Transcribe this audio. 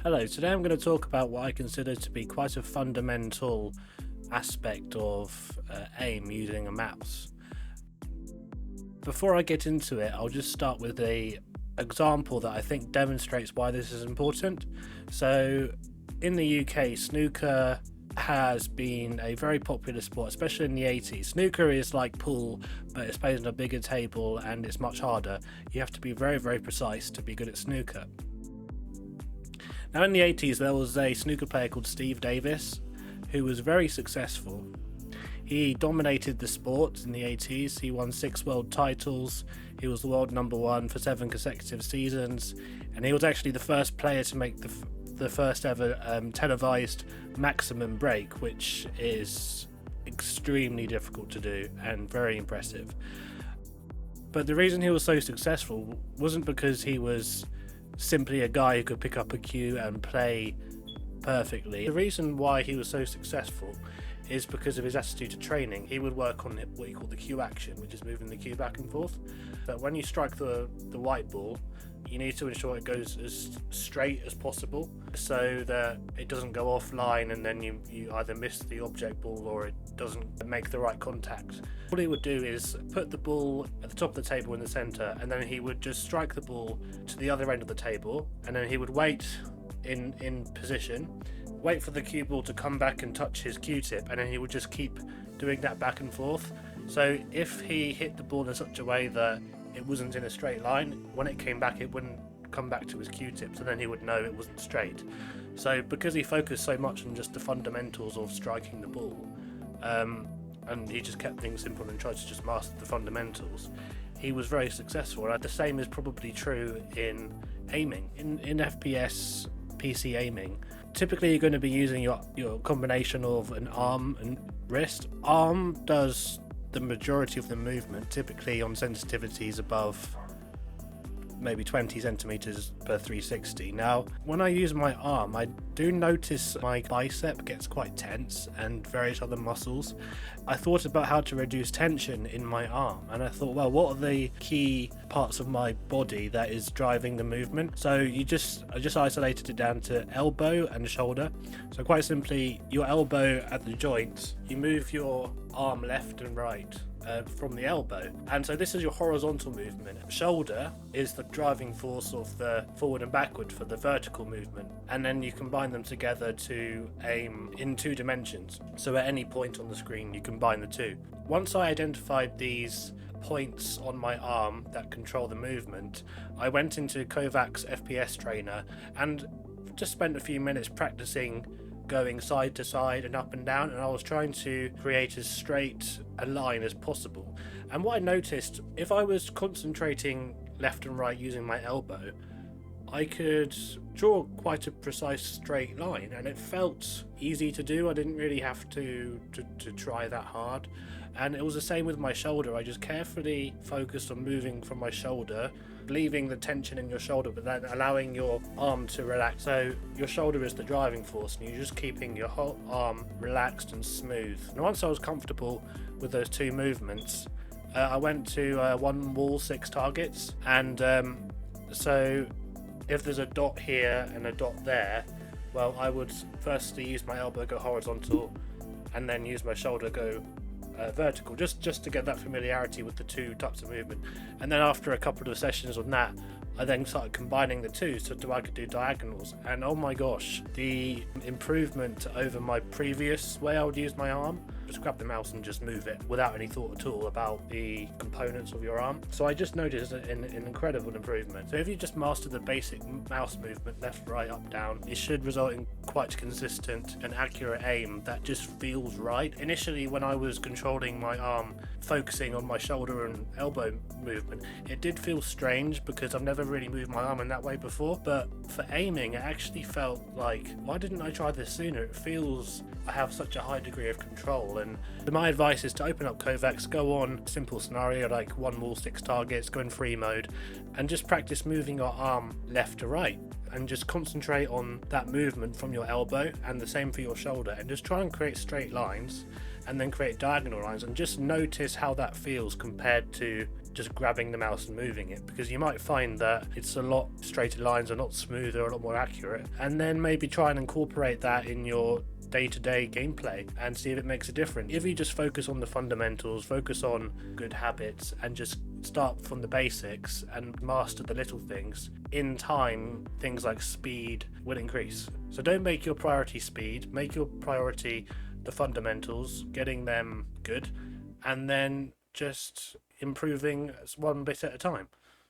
Hello, today I'm going to talk about what I consider to be quite a fundamental aspect of aim using a mouse. Before I get into it, I'll just start with an example that I think demonstrates why this is important. So in the UK, snooker has been a very popular sport, especially in the 80s. Snooker is like pool, but it's played on a bigger table and it's much harder. You have to be very, very precise to be good at snooker. Now in the 80s there was a snooker player called Steve Davis who was very successful. He dominated the sport in the 80s. He won 6 world titles, he was the world number 1 for 7 consecutive seasons, and he was actually the first player to make the first ever televised maximum break, which is extremely difficult to do and very impressive. But the reason he was so successful wasn't because he was simply a guy who could pick up a cue and play perfectly. The reason why he was so successful is because of his attitude to training. He would work on what you call the cue action, which is moving the cue back and forth. But when you strike the white ball, you need to ensure it goes as straight as possible so that it doesn't go offline and then you either miss the object ball or it doesn't make the right contact. What he would do is put the ball at the top of the table in the center, and then he would just strike the ball to the other end of the table, and then he would wait in position, wait for the cue ball to come back and touch his cue tip, and then he would just keep doing that back and forth. So if he hit the ball in such a way that it wasn't in a straight line, when it came back it wouldn't come back to his Q-tip, so then he would know it wasn't straight. So because he focused so much on just the fundamentals of striking the ball, and he just kept things simple and tried to just master the fundamentals, he was very successful. And the same is probably true in aiming. In FPS PC aiming, typically you're going to be using your combination of an arm and wrist. Arm does the majority of the movement, typically on sensitivities above maybe 20 centimeters per 360. Now, when I use my arm, I do notice my bicep gets quite tense and various other muscles. I thought about how to reduce tension in my arm, and I thought, well, what are the key parts of my body that is driving the movement? So I just isolated it down to elbow and shoulder. So quite simply, your elbow at the joint, you move your arm left and right from the elbow, and so this is your horizontal movement. Shoulder is the driving force of the forward and backward for the vertical movement, and then you combine them together to aim in 2 dimensions. So at any point on the screen you combine the two. Once I identified these points on my arm that control the movement, I went into Kovaaks FPS Trainer and just spent a few minutes practicing going side to side and up and down, and I was trying to create as straight a line as possible. And what I noticed, if I was concentrating left and right using my elbow, I could draw quite a precise straight line, and it felt easy to do. I didn't really have to try that hard. And it was the same with my shoulder. I just carefully focused on moving from my shoulder, leaving the tension in your shoulder, but then allowing your arm to relax. So your shoulder is the driving force, and you're just keeping your whole arm relaxed and smooth. And once I was comfortable with those 2 movements, I went to 1 wall 6 targets, and so if there's a dot here and a dot there, well, I would firstly use my elbow go horizontal and then use my shoulder go vertical, just to get that familiarity with the 2 types of movement. And then after a couple of sessions on that, I then started combining the 2 so I could do diagonals, and oh my gosh, the improvement over my previous way I would use my arm, just grab the mouse and just move it without any thought at all about the components of your arm. So I just noticed an incredible improvement. So if you just master the basic mouse movement, left, right, up, down, it should result in quite consistent and accurate aim that just feels right. Initially, when I was controlling my arm, focusing on my shoulder and elbow movement, it did feel strange because I've never really moved my arm in that way before. But for aiming, it actually felt like, why didn't I try this sooner? It feels I have such a high degree of control. And my advice is to open up Kovaaks, go on a simple scenario like 1 wall 6 targets, go in free mode, and just practice moving your arm left to right, and just concentrate on that movement from your elbow, and the same for your shoulder, and just try and create straight lines and then create diagonal lines, and just notice how that feels compared to just grabbing the mouse and moving it, because you might find that it's a lot straighter lines, a lot smoother, a lot more accurate, and then maybe try and incorporate that in your day-to-day gameplay and see if it makes a difference. If you just focus on the fundamentals, focus on good habits, and just start from the basics and master the little things, in time things like speed will increase. So don't make your priority speed, make your priority the fundamentals, getting them good, and then just improving one bit at a time.